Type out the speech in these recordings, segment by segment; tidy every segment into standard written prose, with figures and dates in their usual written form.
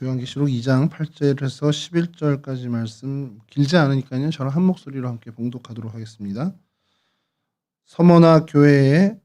요한계시록 2장 8절에서 11절까지 말씀 길지 않으니까요. 저랑 한 목소리로 함께 봉독하도록 하겠습니다. 서머나 교회에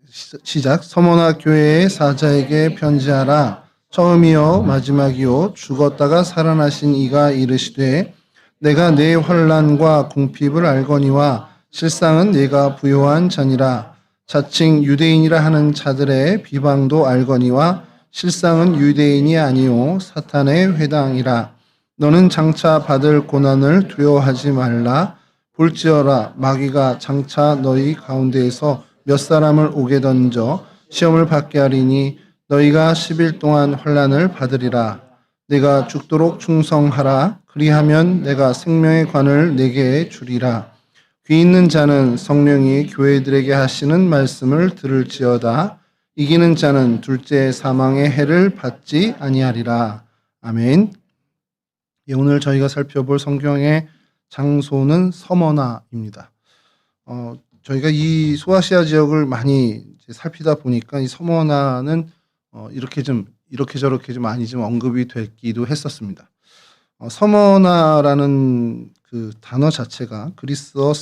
시작. 서머나 교회의 사자에게 편지하라. 처음이요 마지막이요 죽었다가 살아나신 이가 이르시되 내가 내 환난과 궁핍을 알거니와 실상은 네가 부요한 자니라. 자칭 유대인이라 하는 자들의 비방도 알거니와 실상은 유대인이 아니요 사탄의 회당이라. 너는 장차 받을 고난을 두려워하지 말라. 볼지어라 마귀가 장차 너희 가운데에서 몇 사람을 옥에 던져 시험을 받게 하리니 너희가 10일 동안 환난을 받으리라. 내가 죽도록 충성하라. 그리하면 내가 생명의 관을 네게 주리라. 귀 있는 자는 성령이 교회들에게 하시는 말씀을 들을지어다. 이기는 자는 둘째 사망의 해를 받지 아니하리라. 아멘. 오늘 저희가 살펴볼 성경의 장소는 서머나입니다. 저희가 이 소아시아 지역을 많이 살피다 보니까 이 서머나는 이렇게 저렇게 좀 많이 좀 언급이 됐기도 했었습니다. 서머나라는 그 단어 자체가 그리스어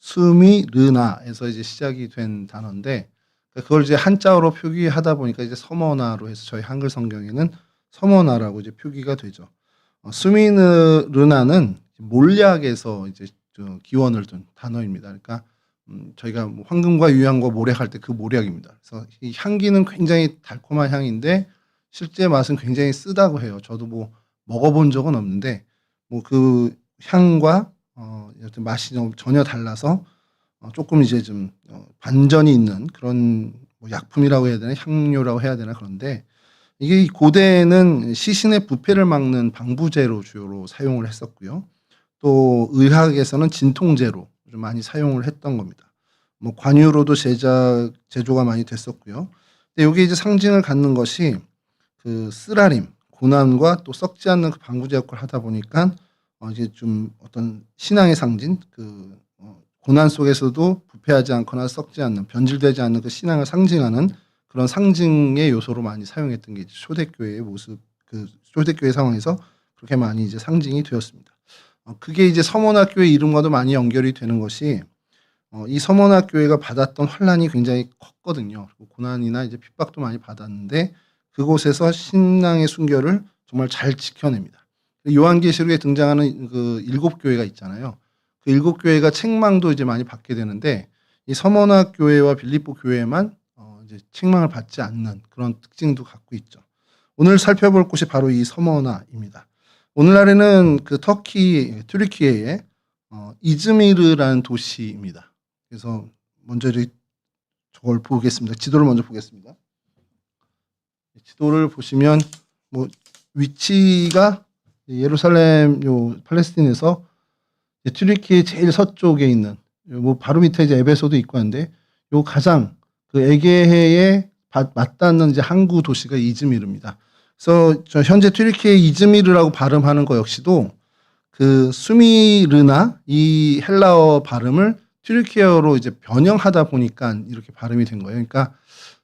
수미르나에서 이제 시작이 된 단어인데 그걸 이제 한자어로 표기하다 보니까 이제 서머나로 해서 저희 한글 성경에는 서머나라고 이제 표기가 되죠. 수미르나는 몰약에서 이제 기원을 둔 단어입니다. 그러니까 저희가 뭐 황금과 유향과 모략할 때 그 모략입니다. 그래서 이 향기는 굉장히 달콤한 향인데 실제 맛은 굉장히 쓰다고 해요. 저도 뭐 먹어본 적은 없는데 뭐 그 향과 여튼 맛이 전혀 달라서 조금 이제 좀 반전이 있는 그런 뭐 약품이라고 해야 되나 향료라고 해야 되나 그런데 이게 고대에는 시신의 부패를 막는 방부제로 주로 사용을 했었고요. 또 의학에서는 진통제로 좀 많이 사용을 했던 겁니다. 뭐 관유로도 제조가 많이 됐었고요. 근데 여기 이제 상징을 갖는 것이 그 쓰라림, 고난과 또 썩지 않는 그 방부제 역할을 하다 보니까 이제 좀 어떤 신앙의 상징, 그 고난 속에서도 부패하지 않거나 썩지 않는, 변질되지 않는 그 신앙을 상징하는 그런 상징의 요소로 많이 사용했던 게 초대교회의 모습, 그 초대교회 상황에서 그렇게 많이 이제 상징이 되었습니다. 그게 이제 서머나교회 이름과도 많이 연결이 되는 것이 이 서머나교회가 받았던 환난이 굉장히 컸거든요. 고난이나 이제 핍박도 많이 받았는데 그곳에서 신앙의 순결을 정말 잘 지켜냅니다. 요한계시록에 등장하는 그 7교회가 있잖아요. 그 7교회가 책망도 이제 많이 받게 되는데 이 서머나 교회와 빌립보 교회만 이제 책망을 받지 않는 그런 특징도 갖고 있죠. 오늘 살펴볼 곳이 바로 이 서머나입니다. 오늘날에는 그 터키 튀르키예의 이즈미르라는 도시입니다. 그래서 먼저 저걸 보겠습니다. 지도를 먼저 보겠습니다. 지도를 보시면 뭐 위치가 예루살렘 팔레스틴에서 튀르키예 제일 서쪽에 있는 뭐 바로 밑에 이제 에베소도 있고 한데 요 가장 그 에게해에 맞닿는 이제 항구 도시가 이즈미르입니다. 그래서 저 현재 튀르키예 이즈미르라고 발음하는 거 역시도 그 수미르나 이 헬라어 발음을 튀르키예어로 이제 변형하다 보니까 이렇게 발음이 된 거예요. 그러니까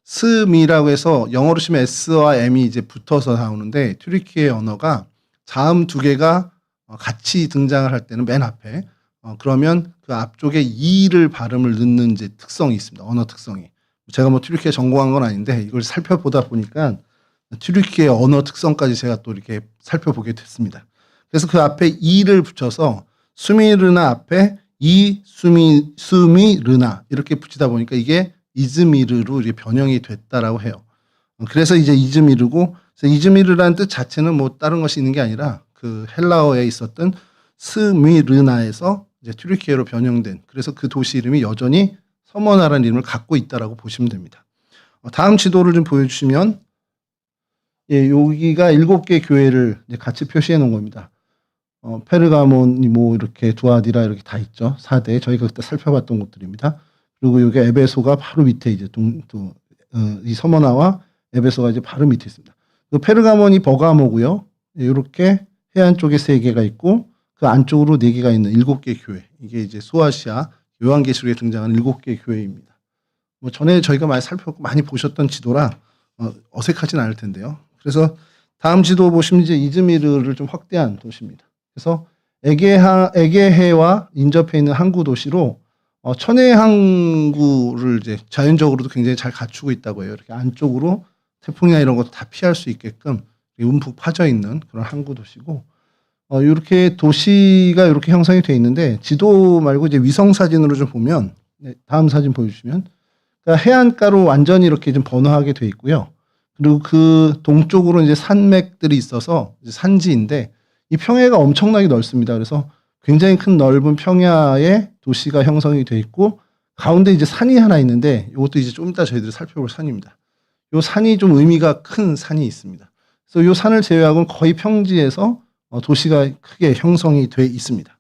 스미라고 해서 영어로 치면 S와 M이 이제 붙어서 나오는데 튀르키예 언어가 자음 두 개가 같이 등장을 할 때는 맨 앞에 그러면 그 앞쪽에 이를 발음을 넣는 이제 특성이 있습니다. 언어 특성이. 제가 뭐 튀르키예 전공한 건 아닌데 이걸 살펴보다 보니까 튀르키예 언어 특성까지 제가 또 이렇게 살펴보게 됐습니다. 그래서 그 앞에 이를 붙여서 수미르나 앞에 수미르나 이렇게 붙이다 보니까 이게 이즈미르로 이렇게 변형이 됐다라고 해요. 그래서 이제 이즈미르고 이즈미르라는 뜻 자체는 뭐 다른 것이 있는 게 아니라 그 헬라어에 있었던 스미르나에서 이제 튀르키예로 변형된 그래서 그 도시 이름이 여전히 서머나라는 이름을 갖고 있다라고 보시면 됩니다. 다음 지도를 좀 보여주시면 여기가 7개 교회를 이제 같이 표시해 놓은 겁니다. 페르가몬이 뭐 이렇게 두아디라 이렇게 다 있죠. 4대 저희가 그때 살펴봤던 곳들입니다. 그리고 여기 에베소가 바로 밑에 이제 이 서머나와 에베소가 이제 바로 밑에 있습니다. 그 페르가몬이 버가모고요. 이렇게 해안 쪽에 3개가 있고 그 안쪽으로 4개가 있는 7개 교회. 이게 이제 소아시아 요한계시록에 등장하는 7개 교회입니다. 뭐 전에 저희가 많이 살펴보고 많이 보셨던 지도라 어색하진 않을 텐데요. 그래서 다음 지도 보시면 이제 이즈미르를 좀 확대한 도시입니다. 그래서 에게해와 인접해 있는 항구 도시로 천혜 항구를 이제 자연적으로도 굉장히 잘 갖추고 있다고 해요. 이렇게 안쪽으로 태풍이나 이런 것도 다 피할 수 있게끔 움푹 파져 있는 그런 항구 도시고, 이렇게 도시가 이렇게 형성이 되어 있는데, 지도 말고 이제 위성 사진으로 좀 보면, 네, 다음 사진 보여주시면, 그러니까 해안가로 완전히 이렇게 좀 번화하게 되어 있고요. 그리고 그 동쪽으로 이제 산맥들이 있어서 이제 산지인데, 이 평야가 엄청나게 넓습니다. 그래서 굉장히 큰 넓은 평야에 도시가 형성이 되어 있고, 가운데 이제 산이 하나 있는데, 이것도 이제 좀 이따 저희들이 살펴볼 산입니다. 이 산이 좀 의미가 큰 산이 있습니다. 그래서 이 산을 제외하고는 거의 평지에서 도시가 크게 형성이 돼 있습니다.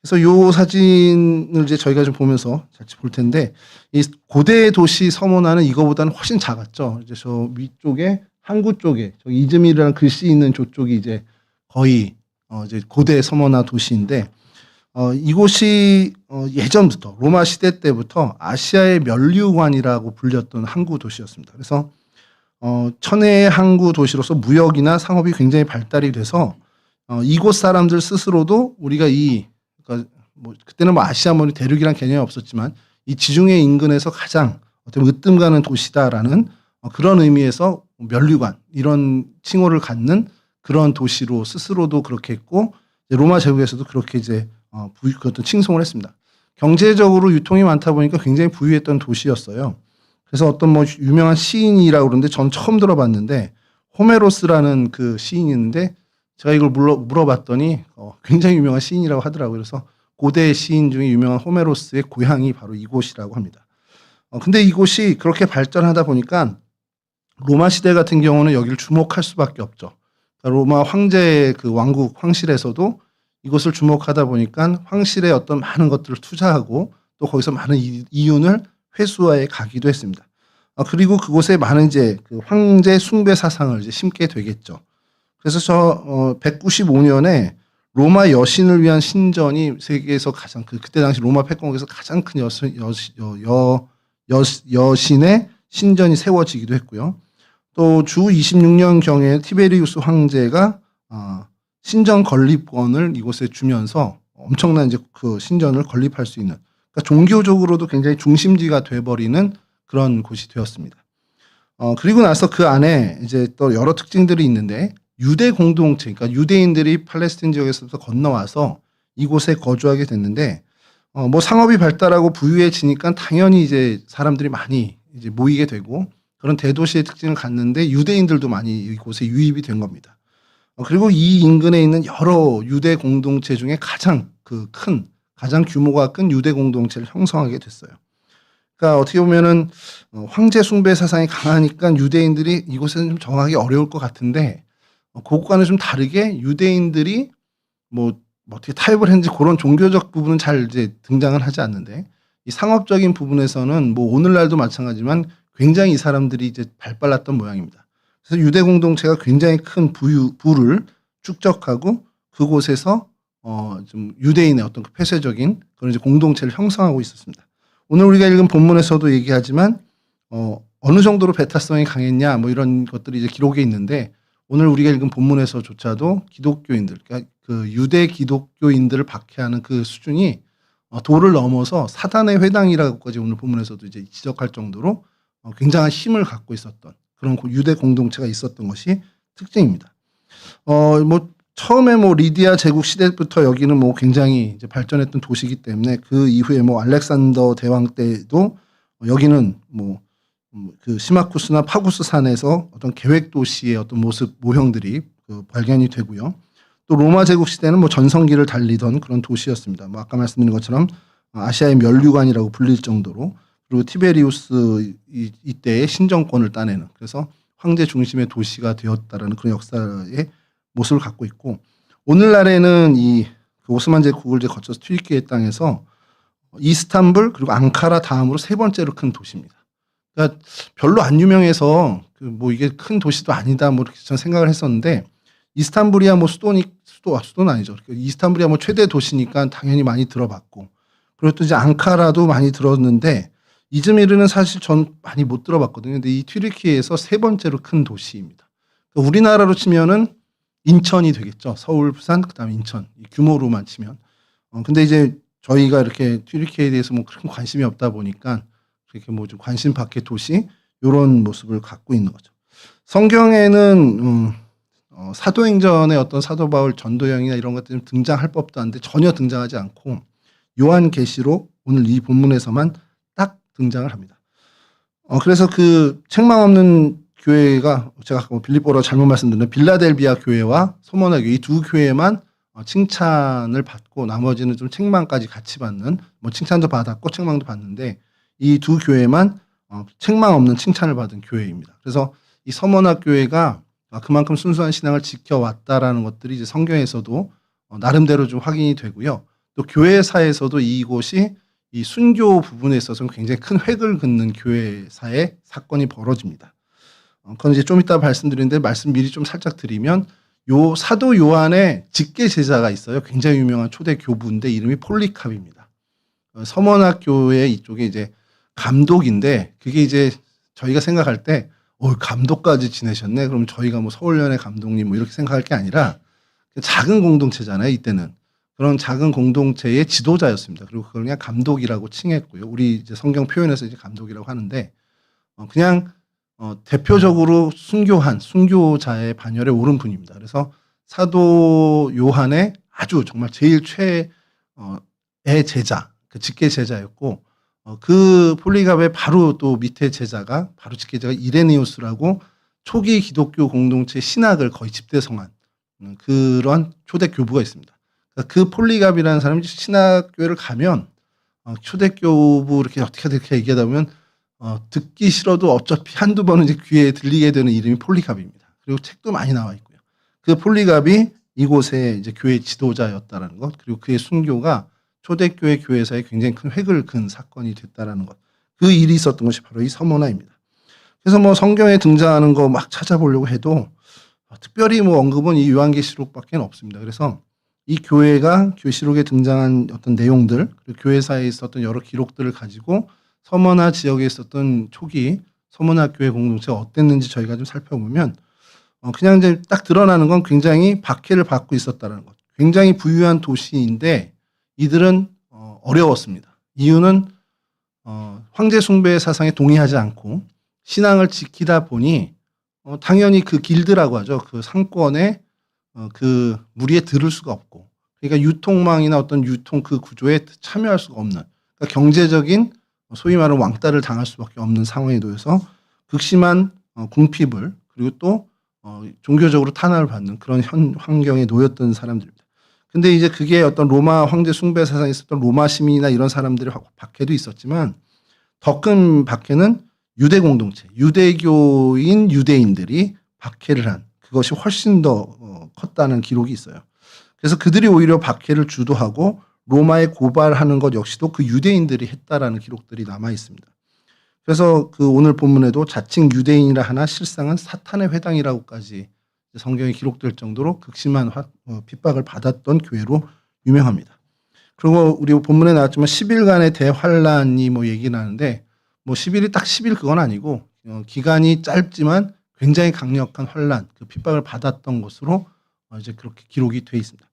그래서 이 사진을 이제 저희가 좀 보면서 같이 볼 텐데, 이 고대 도시 서모나는 이거보다는 훨씬 작았죠. 이제 저 위쪽에 항구 쪽에 저기 이즈미르라는 글씨 있는 저쪽이 이제 거의 이제 고대 서머나 도시인데, 이곳이 예전부터 로마 시대 때부터 아시아의 면류관이라고 불렸던 항구 도시였습니다. 그래서 천혜의 항구 도시로서 무역이나 상업이 굉장히 발달이 돼서 이곳 사람들 스스로도 우리가 그러니까 뭐 그때는 뭐 아시아 뭐 대륙이란 개념이 없었지만 이 지중해 인근에서 가장 어떻게 으뜸 가는 도시다라는 그런 의미에서 면류관 이런 칭호를 갖는 그런 도시로 스스로도 그렇게 했고, 로마 제국에서도 그렇게 이제 어떤 칭송을 했습니다. 경제적으로 유통이 많다 보니까 굉장히 부유했던 도시였어요. 그래서 어떤 뭐 유명한 시인이라고 그러는데 전 처음 들어봤는데, 호메로스라는 그 시인이 있는데 제가 이걸 물어봤더니 굉장히 유명한 시인이라고 하더라고요. 그래서 고대 시인 중에 유명한 호메로스의 고향이 바로 이곳이라고 합니다. 근데 이곳이 그렇게 발전하다 보니까 로마 시대 같은 경우는 여기를 주목할 수밖에 없죠. 그러니까 로마 황제의 그 왕국 황실에서도 이곳을 주목하다 보니까 황실에 어떤 많은 것들을 투자하고 또 거기서 많은 이윤을 회수하에 가기도 했습니다. 그리고 그곳에 많은 이제 그 황제 숭배 사상을 이제 심게 되겠죠. 그래서 195년에 로마 여신을 위한 신전이 세계에서 가장 그때 당시 로마 패권국에서 가장 큰 여신의 신전이 세워지기도 했고요. 또 주 26년 경에 티베리우스 황제가 신전 건립권을 이곳에 주면서 엄청난 이제 그 신전을 건립할 수 있는, 그러니까 종교적으로도 굉장히 중심지가 돼버리는 그런 곳이 되었습니다. 그리고 나서 그 안에 이제 또 여러 특징들이 있는데, 유대 공동체, 그러니까 유대인들이 팔레스틴 지역에서부터 건너와서 이곳에 거주하게 됐는데, 뭐 상업이 발달하고 부유해지니까 당연히 이제 사람들이 많이 이제 모이게 되고 그런 대도시의 특징을 갖는데 유대인들도 많이 이곳에 유입이 된 겁니다. 그리고 이 인근에 있는 여러 유대 공동체 중에 가장 규모가 큰 유대 공동체를 형성하게 됐어요. 그러니까 어떻게 보면은 황제 숭배 사상이 강하니까 유대인들이 이곳에는 좀 정하기 어려울 것 같은데, 그것과는 좀 다르게 유대인들이 뭐 어떻게 타협을 했는지 그런 종교적 부분은 잘 이제 등장을 하지 않는데, 이 상업적인 부분에서는 뭐 오늘날도 마찬가지지만 굉장히 이 사람들이 이제 발달랐던 모양입니다. 그래서 유대 공동체가 굉장히 큰 부를 축적하고 그곳에서 좀 유대인의 어떤 그 폐쇄적인 그런 이제 공동체를 형성하고 있었습니다. 오늘 우리가 읽은 본문에서도 얘기하지만 어느 정도로 배타성이 강했냐 뭐 이런 것들이 이제 기록에 있는데, 오늘 우리가 읽은 본문에서조차도 기독교인들, 그러니까 그 유대 기독교인들을 박해하는 그 수준이 도를 넘어서 사단의 회당이라고까지 오늘 본문에서도 이제 지적할 정도로 굉장한 힘을 갖고 있었던 그런 유대 공동체가 있었던 것이 특징입니다. 뭐 처음에 뭐 리디아 제국 시대부터 여기는 뭐 굉장히 이제 발전했던 도시이기 때문에 그 이후에 뭐 알렉산더 대왕 때도 여기는 뭐 그 시마쿠스나 파구스 산에서 어떤 계획 도시의 어떤 모습 모형들이 발견이 되고요. 또 로마 제국 시대는 뭐 전성기를 달리던 그런 도시였습니다. 뭐 아까 말씀드린 것처럼 아시아의 면류관이라고 불릴 정도로, 그리고 티베리우스 이때의 신정권을 따내는, 그래서 황제 중심의 도시가 되었다라는 그런 역사의 모습을 갖고 있고, 오늘날에는 그 오스만 제국을 이제 거쳐서 튀르키예 땅에서 이스탄불 그리고 앙카라 다음으로 세 번째로 큰 도시입니다. 그러니까 별로 안 유명해서 뭐 이게 큰 도시도 아니다 뭐 이렇게 저는 생각을 했었는데, 이스탄불이야 뭐 수도는 아니죠. 이스탄불이야 뭐 최대 도시니까 당연히 많이 들어봤고, 그리고 또 이제 앙카라도 많이 들었는데 이즈미르는 사실 전 많이 못 들어봤거든요. 근데 이 튀르키예에서 세 번째로 큰 도시입니다. 그러니까 우리나라로 치면은 인천이 되겠죠. 서울, 부산, 그다음에 인천 이 규모로만 치면. 근데 이제 저희가 이렇게 튀르키예에 대해서 뭐 큰 관심이 없다 보니까 그렇게 뭐 좀 관심 밖의 도시 요런 모습을 갖고 있는 거죠. 성경에는 사도행전의 어떤 사도 바울 전도여행이나 이런 것들이 등장할 법도 한데 전혀 등장하지 않고 요한계시록 오늘 이 본문에서만 딱 등장을 합니다. 그래서 그 책망 없는 교회가 제가 아까 빌립보로 잘못 말씀드렸는데 빌라델비아 교회와 소모나 교회 이 두 교회만 칭찬을 받고 나머지는 좀 책망까지 같이 받는 뭐 칭찬도 받았고 책망도 받는데 이 두 교회만 책망 없는 칭찬을 받은 교회입니다. 그래서 이 서머나 교회가 그만큼 순수한 신앙을 지켜왔다라는 것들이 이제 성경에서도 나름대로 좀 확인이 되고요. 또 교회사에서도 이곳이 이 순교 부분에 있어서는 굉장히 큰 획을 긋는 교회사의 사건이 벌어집니다. 그건 이제 좀 이따 말씀드리는데 말씀 미리 좀 살짝 드리면 요 사도 요한의 직계 제자가 있어요. 굉장히 유명한 초대 교부인데 이름이 폴리캅입니다. 서머나 교회 이쪽에 이제 감독인데 그게 이제 저희가 생각할 때 감독까지 지내셨네. 그럼 저희가 뭐 서울연의 감독님 뭐 이렇게 생각할 게 아니라 작은 공동체잖아요. 이때는 그런 작은 공동체의 지도자였습니다. 그리고 그걸 그냥 감독이라고 칭했고요. 우리 이제 성경 표현에서 이제 감독이라고 하는데 그냥 대표적으로 순교자의 반열에 오른 분입니다. 그래서 사도 요한의 아주 정말 제일 최의 제자, 그 직계 제자였고 그 폴리갑의 바로 또 밑에 제자가 바로 직계 제자가 이레니우스라고 초기 기독교 공동체 신학을 거의 집대성한 그런 초대 교부가 있습니다. 그러니까 그 폴리갑이라는 사람이 신학교회를 가면 초대교부 이렇게 얘기하다 보면 듣기 싫어도 어차피 한두 번은 이제 귀에 들리게 되는 이름이 폴리갑입니다. 그리고 책도 많이 나와 있고요. 그 폴리갑이 이곳의 이제 교회 지도자였다라는 것, 그리고 그의 순교가 초대교회 교회사에 굉장히 큰 획을 그은 사건이 됐다라는 것. 그 일이 있었던 것이 바로 이 서머나입니다. 그래서 뭐 성경에 등장하는 거 막 찾아보려고 해도 특별히 뭐 언급은 이 요한계시록밖에 없습니다. 그래서 이 교회가 계시록에 등장한 어떤 내용들, 그리고 교회사에 있었던 여러 기록들을 가지고 서머나 지역에 있었던 초기 서머나 교회 공동체가 어땠는지 저희가 좀 살펴보면 그냥 이제 딱 드러나는 건 굉장히 박해를 받고 있었다는 것. 굉장히 부유한 도시인데 이들은 어려웠습니다. 이유는 황제 숭배 사상에 동의하지 않고 신앙을 지키다 보니 당연히 그 길드라고 하죠. 그 상권에 그 무리에 들을 수가 없고, 그러니까 유통망이나 어떤 유통 그 구조에 참여할 수가 없는, 그러니까 경제적인 소위 말하는 왕따를 당할 수밖에 없는 상황에 놓여서 극심한 궁핍을 그리고 또 종교적으로 탄압을 받는 그런 환경에 놓였던 사람들입니다. 근데 이제 그게 어떤 로마 황제 숭배 사상에 있었던 로마 시민이나 이런 사람들의 박해도 있었지만 더 큰 박해는 유대 공동체, 유대교인 유대인들이 박해를 한 그것이 훨씬 더 컸다는 기록이 있어요. 그래서 그들이 오히려 박해를 주도하고 로마에 고발하는 것 역시도 그 유대인들이 했다라는 기록들이 남아 있습니다. 그래서 그 오늘 본문에도 자칭 유대인이라 하나 실상은 사탄의 회당이라고까지 성경에 기록될 정도로 극심한 핍박을 받았던 교회로 유명합니다. 그리고 우리 본문에 나왔지만 10일간의 대환란이 뭐 얘기 나는데 뭐 10일이 딱 10일 그건 아니고 기간이 짧지만 굉장히 강력한 환란, 그 핍박을 받았던 것으로 이제 그렇게 기록이 돼 있습니다.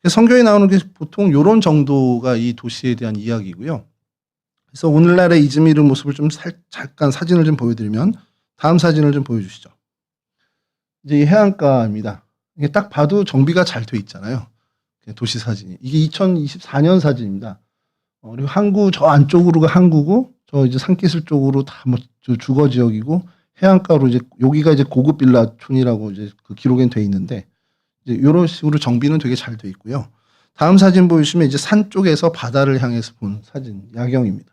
성경에 나오는 게 보통 이런 정도가 이 도시에 대한 이야기고요. 그래서 오늘날의 이즈미르 모습을 좀 잠깐 사진을 좀 보여드리면 다음 사진을 좀 보여주시죠. 이제 이 해안가입니다. 이게 딱 봐도 정비가 잘 돼 있잖아요. 도시 사진이. 이게 2024년 사진입니다. 그리고 항구 저 안쪽으로가 항구고 저 이제 산기슭 쪽으로 다 뭐 주거 지역이고 해안가로 이제 여기가 이제 고급 빌라촌이라고 이제 그 기록엔 돼 있는데 이제 이런 식으로 정비는 되게 잘 돼 있고요. 다음 사진 보시면 이제 산 쪽에서 바다를 향해서 본 사진 야경입니다.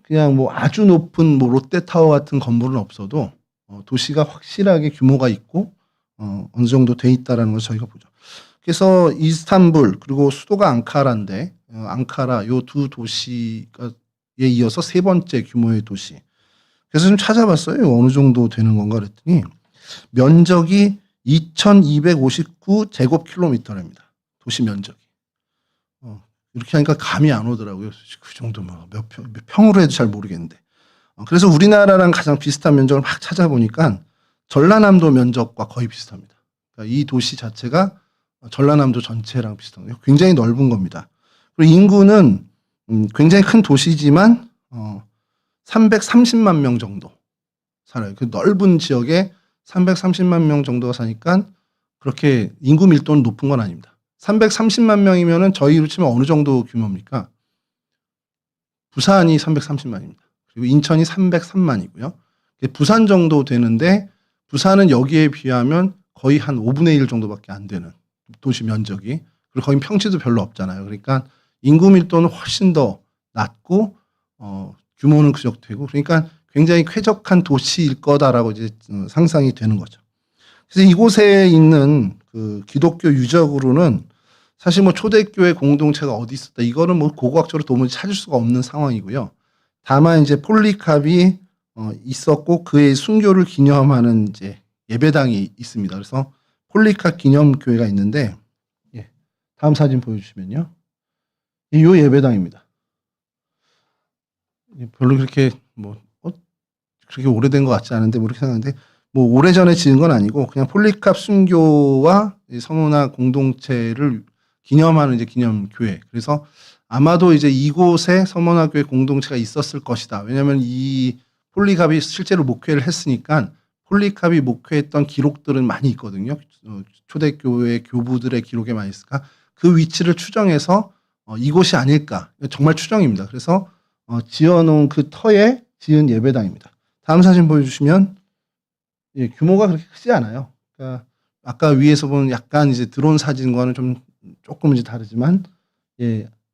그냥 뭐 아주 높은 뭐 롯데타워 같은 건물은 없어도 도시가 확실하게 규모가 있고 어느 정도 돼 있다라는 걸 저희가 보죠. 그래서 이스탄불 그리고 수도가 앙카라인데 앙카라 요 두 도시에 이어서 세 번째 규모의 도시. 그래서 좀 찾아봤어요. 어느 정도 되는 건가 그랬더니 면적이 2259 제곱킬로미터랍니다. 도시 면적이. 이렇게 하니까 감이 안 오더라고요. 그 정도면 몇 평으로 해도 잘 모르겠는데. 그래서 우리나라랑 가장 비슷한 면적을 막 찾아보니까 전라남도 면적과 거의 비슷합니다. 그러니까 이 도시 자체가 전라남도 전체랑 비슷한 거예요. 굉장히 넓은 겁니다. 그리고 인구는 굉장히 큰 도시지만 330만 명 정도 살아요. 그 넓은 지역에 330만 명 정도가 사니까 그렇게 인구 밀도는 높은 건 아닙니다. 330만 명이면은 저희로 치면 어느 정도 규모입니까? 부산이 330만입니다. 그리고 인천이 303만이고요. 부산 정도 되는데 부산은 여기에 비하면 거의 한 5분의 1 정도밖에 안 되는 도시 면적이. 그리고 거기 평지도 별로 없잖아요. 그러니까 인구 밀도는 훨씬 더 낮고 규모는 그적되고 그러니까 굉장히 쾌적한 도시일 거다라고 이제 상상이 되는 거죠. 그래서 이곳에 있는 그 기독교 유적으로는 사실 뭐 초대교회 공동체가 어디 있었다 이거는 뭐 고고학적으로 도무지 찾을 수가 없는 상황이고요. 다만 이제 폴리캅이 있었고 그의 순교를 기념하는 이제 예배당이 있습니다. 그래서 폴리캅 기념교회가 있는데 다음 사진 보여주시면요. 이 예배당입니다. 별로 그렇게 뭐 그렇게 오래된 것 같지 않은데 뭐 이렇게 생각하는데 뭐 오래전에 지은 건 아니고 그냥 폴리캅 순교와 서문화 공동체를 기념하는 이제 기념교회. 그래서 아마도 이제 이곳에 서문화교회 공동체가 있었을 것이다. 왜냐하면 이 폴리캅이 실제로 목회를 했으니까 폴리캅이 목회했던 기록들은 많이 있거든요. 초대교회 교부들의 기록에 많이 있으니까 그 위치를 추정해서 이곳이 아닐까. 정말 추정입니다. 그래서 지어놓은 그 터에 지은 예배당입니다. 다음 사진 보여주시면 규모가 그렇게 크지 않아요. 그러니까 아까 위에서 보는 약간 이제 드론 사진과는 좀 조금 이제 다르지만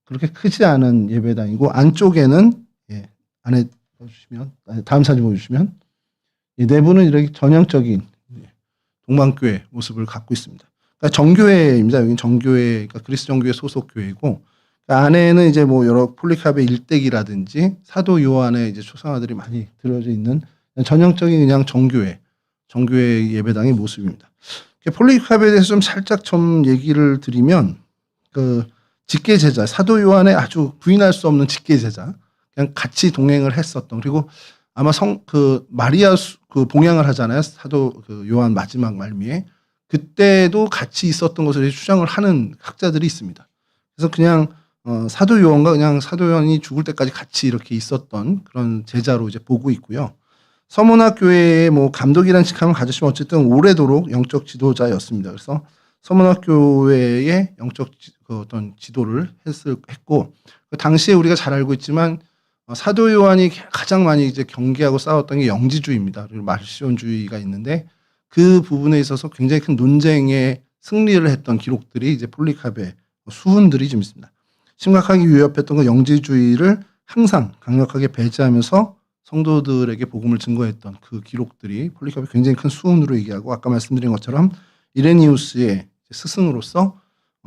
그렇게 크지 않은 예배당이고 안쪽에는 안에 보여주시면 다음 사진 보여주시면 내부는 이렇게 전형적인 동방교회 모습을 갖고 있습니다. 그러니까 정교회입니다. 여기는 정교회, 그러니까 그리스 정교회 소속 교회고 그러니까 안에는 이제 뭐 여러 폴리캅의 일대기라든지 사도 요한의 이제 초상화들이 많이 들어져 있는 전형적인 그냥 정교회 예배당의 모습입니다. 폴리캅에 대해서 좀 살짝 좀 얘기를 드리면 그 직계 제자 사도 요한의 아주 부인할 수 없는 직계 제자 그냥 같이 동행을 했었던 그리고 아마 그 마리아 그 봉양을 하잖아요. 사도 그 요한 마지막 말미에 그때도 같이 있었던 것을 추정을 하는 학자들이 있습니다. 그래서 그냥 사도 요한과 그냥 사도 요한이 죽을 때까지 같이 이렇게 있었던 그런 제자로 이제 보고 있고요. 서문화 교회의 뭐 감독이라는 직함을 가지시면 어쨌든 오래도록 영적 지도자였습니다. 그래서 서문화 교회의 영적 어떤 지도를 했고 그 당시에 우리가 잘 알고 있지만 사도 요한이 가장 많이 이제 경계하고 싸웠던 게 영지주의입니다. 그리고 말시온주의가 있는데 그 부분에 있어서 굉장히 큰 논쟁에 승리를 했던 기록들이 이제 폴리캅의 수훈들이 좀 있습니다. 심각하게 위협했던 그 영지주의를 항상 강력하게 배제하면서 성도들에게 복음을 증거했던 그 기록들이 폴리캅이 굉장히 큰 수훈으로 얘기하고 아까 말씀드린 것처럼 이레니우스의 스승으로서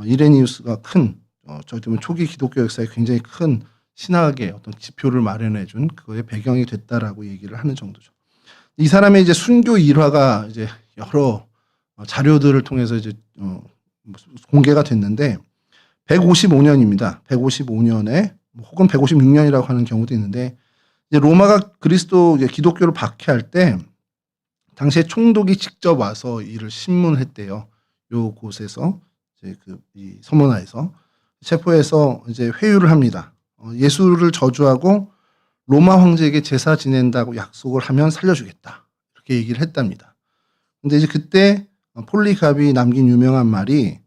이레니우스가 큰 저희들 초기 기독교 역사에 굉장히 큰 신학의 어떤 지표를 마련해 준 그거의 배경이 됐다라고 얘기를 하는 정도죠. 이 사람의 이제 순교 일화가 이제 여러 자료들을 통해서 이제 공개가 됐는데 155년입니다. 155년에 혹은 156년이라고 하는 경우도 있는데 이제 로마가 그리스도 기독교를 박해할 때 당시에 총독이 직접 와서 이를 신문했대요. 요 곳에서 이제 이 서문화에서 체포해서 이제 회유를 합니다. 예수를 저주하고 로마 황제에게 제사 지낸다고 약속을 하면 살려주겠다. 이렇게 얘기를 했답니다. 근데 이제 그때 폴리캅이 남긴 유명한 말이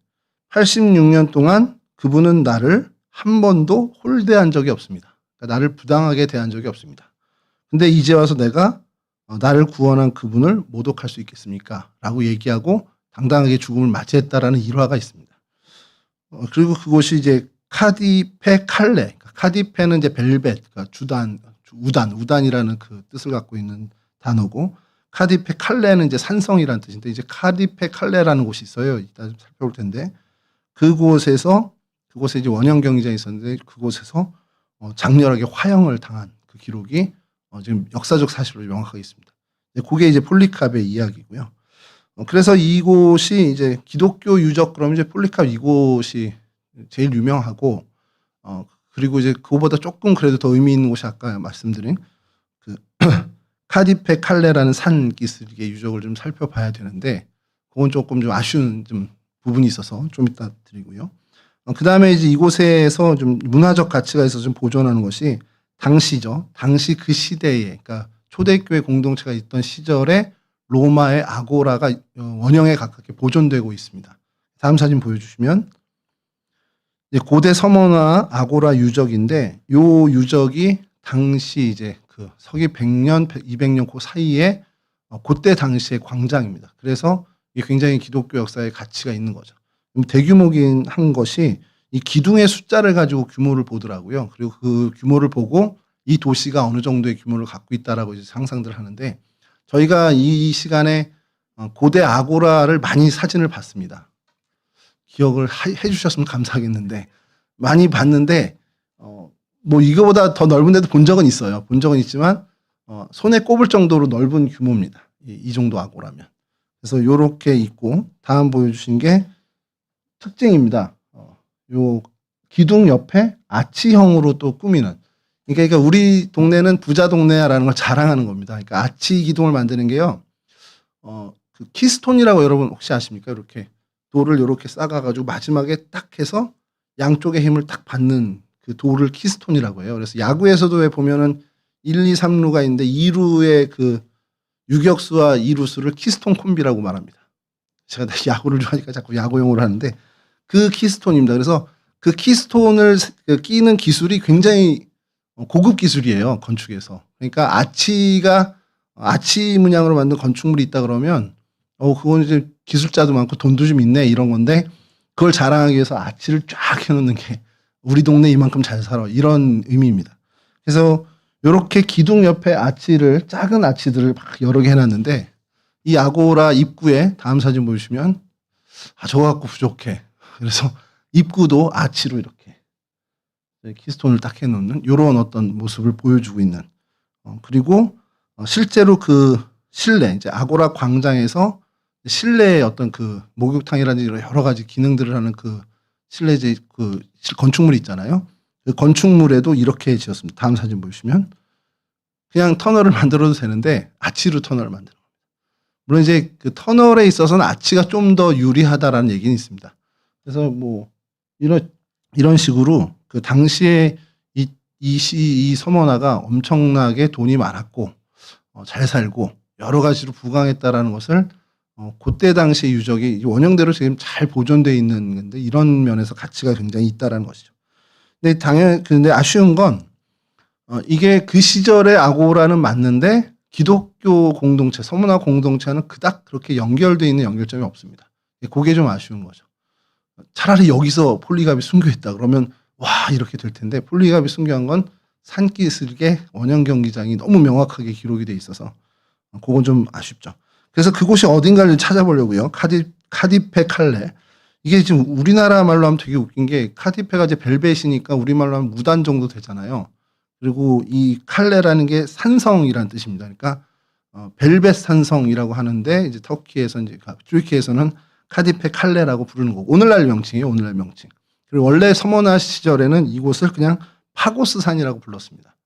86년 동안 그분은 나를 한 번도 홀대한 적이 없습니다. 그러니까 나를 부당하게 대한 적이 없습니다. 근데 이제 와서 내가 나를 구원한 그분을 모독할 수 있겠습니까? 라고 얘기하고 당당하게 죽음을 맞이했다라는 일화가 있습니다. 그리고 그곳이 이제 카디페 칼레, 카디페는 이제 벨벳, 그러니까 우단이라는 그 뜻을 갖고 있는 단어고, 카디페 칼레는 이제 산성이라는 뜻인데, 이제 카디페 칼레라는 곳이 있어요. 이따 살펴볼 텐데, 그곳에 이제 원형 경기장이 있었는데, 그곳에서 장렬하게 화형을 당한 그 기록이 지금 역사적 사실로 명확하게 있습니다. 그게 이제 폴리캅의 이야기고요. 그래서 이곳이 이제 기독교 유적 그러면 이제 폴리캅 이곳이 제일 유명하고 그리고 이제 그거보다 조금 그래도 더 의미 있는 곳이 아까 말씀드린 그 카디페 칼레라는 산 기슭의 유적을 좀 살펴봐야 되는데 그건 조금 좀 아쉬운 좀 부분이 있어서 좀 이따 드리고요. 그다음에 이제 이곳에서 좀 문화적 가치가 있어서 좀 보존하는 것이 당시죠. 당시 그 시대에 그러니까 초대교회 공동체가 있던 시절에 로마의 아고라가 원형에 가깝게 보존되고 있습니다. 다음 사진 보여주시면 이제 고대 서머나 아고라 유적인데 요 유적이 당시 이제 그 서기 100년, 200년 그 사이에 그때 당시의 광장입니다. 그래서 이게 굉장히 기독교 역사에 가치가 있는 거죠. 대규모긴 한 것이 이 기둥의 숫자를 가지고 규모를 보더라고요. 그리고 그 규모를 보고 이 도시가 어느 정도의 규모를 갖고 있다라고 이제 상상들 하는데 저희가 이 시간에 고대 아고라를 많이 사진을 봤습니다. 기억을 해주셨으면 감사하겠는데 많이 봤는데 뭐 이거보다 더 넓은 데도 본 적은 있어요. 본 적은 있지만 손에 꼽을 정도로 넓은 규모입니다. 이 정도 아고라면. 그래서 요렇게 있고 다음 보여주신 게 특징입니다. 요 기둥 옆에 아치형으로 또 꾸미는. 그러니까 우리 동네는 부자 동네야라는 걸 자랑하는 겁니다. 그러니까 아치 기둥을 만드는 게요. 그 키스톤이라고 여러분 혹시 아십니까? 이렇게 돌을 이렇게 쌓아가지고 마지막에 딱 해서 양쪽의 힘을 딱 받는 그 돌을 키스톤이라고 해요. 그래서 야구에서도 왜 보면은 1, 2, 3루가 있는데 2루의 그 유격수와 2루수를 키스톤 콤비라고 말합니다. 제가 야구를 좋아하니까 자꾸 야구용어로 하는데 그 키스톤입니다. 그래서 그 키스톤을 끼는 기술이 굉장히 고급 기술이에요. 건축에서. 그러니까 아치 문양으로 만든 건축물이 있다 그러면 그건 이제 기술자도 많고 돈도 좀 있네 이런 건데 그걸 자랑하기 위해서 아치를 쫙 해놓는 게 우리 동네 이만큼 잘 살아 이런 의미입니다. 그래서 이렇게 기둥 옆에 작은 아치들을 막 여러 개 해놨는데 이 아고라 입구에 다음 사진 보여주시면 저거 갖고 부족해. 그래서 입구도 아치로 이렇게 키스톤을 딱 해놓는 이런 어떤 모습을 보여주고 있는 그리고 실제로 그 실내 이제 아고라 광장에서 실내의 어떤 그 목욕탕이라든지 여러 가지 기능들을 하는 그 실내 그 건축물이 있잖아요. 그 건축물에도 이렇게 지었습니다. 다음 사진 보시면 그냥 터널을 만들어도 되는데 아치로 터널을 만드는 겁니다. 물론 이제 그 터널에 있어서는 아치가 좀 더 유리하다라는 얘기는 있습니다. 그래서 뭐 이런 식으로 그 당시에 이 서머나가 엄청나게 돈이 많았고 잘 살고 여러 가지로 부강했다라는 것을 그때 당시의 유적이 원형대로 지금 잘 보존되어 있는 건데 이런 면에서 가치가 굉장히 있다라는 것이죠. 근데 아쉬운 건 이게 그 시절의 아고라는 맞는데 기독교 공동체, 서문화 공동체는 그닥 그렇게 연결되어 있는 연결점이 없습니다. 그게 좀 아쉬운 거죠. 차라리 여기서 폴리갑이 순교했다 그러면 와 이렇게 될 텐데 폴리갑이 순교한 건 산기슭의 원형 경기장이 너무 명확하게 기록이 돼 있어서 그건 좀 아쉽죠. 그래서 그곳이 어딘가를 찾아보려고요. 카디페 칼레. 이게 지금 우리나라 말로 하면 되게 웃긴 게 카디페가 이제 벨벳이니까 우리말로 하면 무단 정도 되잖아요. 그리고 이 칼레라는 게 산성이라는 뜻입니다. 그러니까 벨벳 산성이라고 하는데 이제 튀르키예에서는 카디페 칼레라고 부르는 거고 오늘날 명칭이에요. 오늘날 명칭. 그리고 원래 서머나 시절에는 이곳을 그냥 파고스 산이라고 불렀습니다.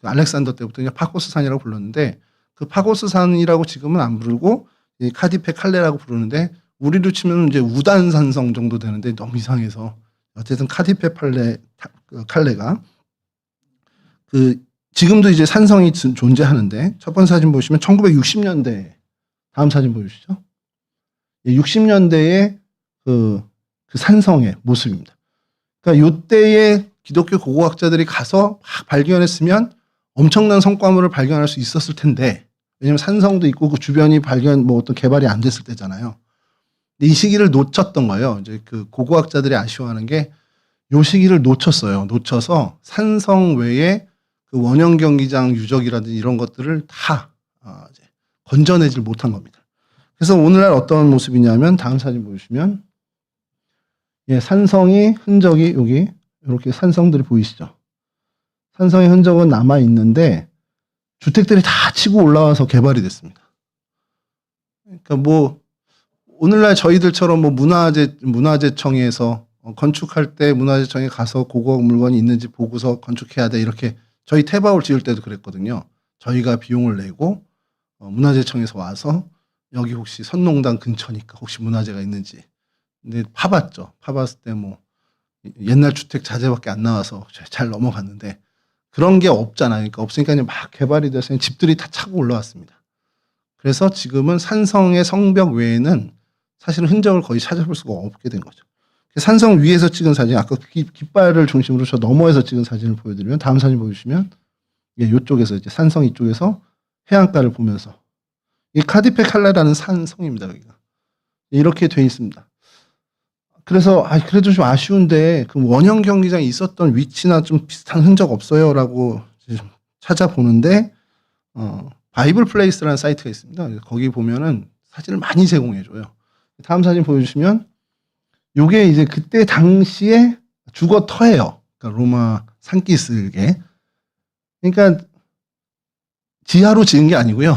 알렉산더 때부터 그냥 파고스 산이라고 불렀는데 그 파고스 산이라고 지금은 안 부르고 카디페 칼레라고 부르는데 우리로 치면 이제 우단 산성 정도 되는데 너무 이상해서 어쨌든 카디페 칼레가 지금도 이제 산성이 존재하는데 첫 번째 사진 보시면 1960년대 다음 사진 보여주시죠. 60년대의 그 산성의 모습입니다. 그러니까 이때에 기독교 고고학자들이 가서 막 발견했으면 엄청난 성과물을 발견할 수 있었을 텐데 왜냐면 산성도 있고 그 주변이 어떤 개발이 안 됐을 때잖아요. 근데 이 시기를 놓쳤던 거예요. 이제 그 고고학자들이 아쉬워하는 게 이 시기를 놓쳤어요. 놓쳐서 산성 외에 그 원형 경기장 유적이라든지 이런 것들을 다 이제 건져내질 못한 겁니다. 그래서 오늘날 어떤 모습이냐면 다음 사진 보시면 산성이 흔적이 여기 이렇게 산성들이 보이시죠? 산성의 흔적은 남아 있는데 주택들이 다 치고 올라와서 개발이 됐습니다. 그러니까 뭐 오늘날 저희들처럼 뭐 문화재청에서 건축할 때 문화재청에 가서 고고 물건이 있는지 보고서 건축해야 돼 이렇게 저희 태바올 지을 때도 그랬거든요. 저희가 비용을 내고 문화재청에서 와서 여기 혹시 선농당 근처니까 혹시 문화재가 있는지. 근데 파봤죠. 파봤을 때 뭐 옛날 주택 자재밖에 안 나와서 잘 넘어갔는데 그런 게 없잖아요. 그러니까 없으니까 이제 막 개발이 돼서 집들이 다 차고 올라왔습니다. 그래서 지금은 산성의 성벽 외에는 사실은 흔적을 거의 찾아볼 수가 없게 된 거죠. 산성 위에서 찍은 사진, 아까 깃발을 중심으로 저 너머에서 찍은 사진을 보여드리면 다음 사진 보여주시면 이쪽에서 이제 산성 이쪽에서 해안가를 보면서 이 카디페 칼레라는 산성입니다. 여기가 이렇게 돼 있습니다. 그래서 그래도 좀 아쉬운데 그 원형 경기장이 있었던 위치나 좀 비슷한 흔적 없어요라고 찾아보는데 바이블 플레이스라는 사이트가 있습니다. 거기 보면은 사진을 많이 제공해줘요. 다음 사진 보여주시면 요게 이제 그때 당시에 주거 터예요. 그러니까 로마 산기슭에. 그러니까 지하로 지은 게 아니고요.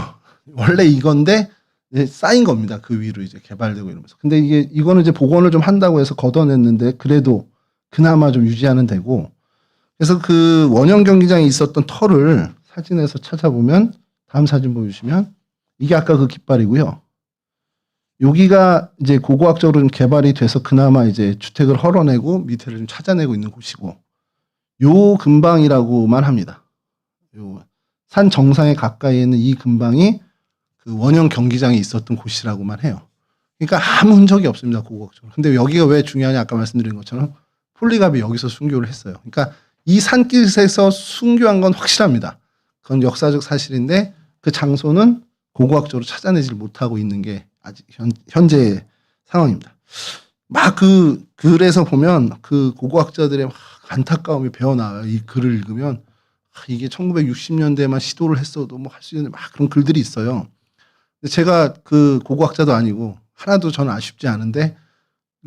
원래 이건데 이제 쌓인 겁니다. 그 위로 이제 개발되고 이러면서. 근데 이거는 이제 복원을 좀 한다고 해서 걷어냈는데 그래도 그나마 좀 유지하는 되고. 그래서 그 원형 경기장에 있었던 터를 사진에서 찾아보면 다음 사진 보여주시면 이게 아까 그 깃발이고요. 여기가 이제 고고학적으로 좀 개발이 돼서 그나마 이제 주택을 헐어내고 밑에를 좀 찾아내고 있는 곳이고 요 근방이라고만 합니다. 요 산 정상에 가까이 있는 이 근방이 그 원형 경기장이 있었던 곳이라고만 해요. 그러니까 아무 흔적이 없습니다. 고고학적으로. 근데 여기가 왜 중요하냐 아까 말씀드린 것처럼 폴리갑이 여기서 순교를 했어요. 그러니까 이 산길에서 순교한 건 확실합니다. 그건 역사적 사실인데 그 장소는 고고학적으로 찾아내질 못하고 있는 게 아직 현재 상황입니다. 그래서 보면 그 고고학자들의 막 안타까움이 배어나와요. 이 글을 읽으면 이게 1960년대에만 시도를 했어도 뭐 할 수 있는 막 그런 글들이 있어요. 근데 제가 그 고고학자도 아니고 하나도 저는 아쉽지 않은데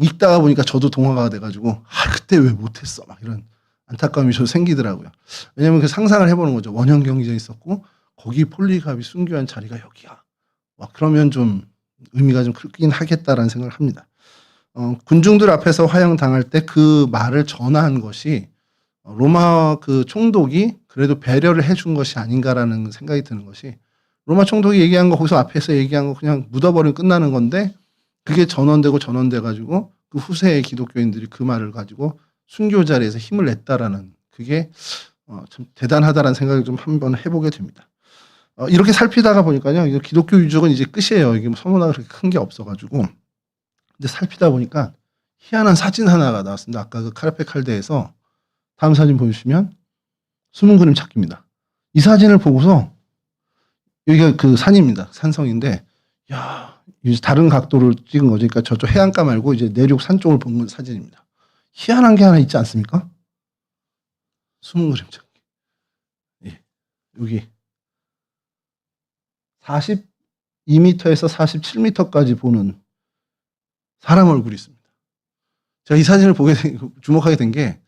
읽다가 보니까 저도 동화가 돼가지고 그때 왜 못했어 막 이런 안타까움이 저 생기더라고요. 왜냐면 그 상상을 해보는 거죠. 원형 경기장이 있었고 거기 폴리갑이 순교한 자리가 여기야. 그러면 좀 의미가 좀 크긴 하겠다라는 생각을 합니다. 군중들 앞에서 화형당할 때 그 말을 전한 것이 로마 그 총독이 그래도 배려를 해준 것이 아닌가라는 생각이 드는 것이 로마 총독이 얘기한 거 거기서 앞에서 얘기한 거 그냥 묻어버리면 끝나는 건데 그게 전원돼 가지고 그 후세의 기독교인들이 그 말을 가지고 순교 자리에서 힘을 냈다라는 그게 참 대단하다라는 생각을 좀 한번 해보게 됩니다. 이렇게 살피다가 보니까요, 기독교 유적은 이제 끝이에요. 이게 뭐 소문화가 그렇게 큰 게 없어가지고. 근데 살피다 보니까 희한한 사진 하나가 나왔습니다. 아까 그 카르페 칼데에서 다음 사진 보여주시면 숨은 그림 찾기입니다. 이 사진을 보고서 여기가 그 산입니다. 산성인데, 야, 이제 다른 각도로 찍은 거죠. 그러니까 저쪽 해안가 말고 이제 내륙 산 쪽을 본 사진입니다. 희한한 게 하나 있지 않습니까? 숨은 그림 찾기. 예, 여기 42m에서 47m까지 보는 사람 얼굴이 있습니다. 제가 이 사진을 주목하게 된 게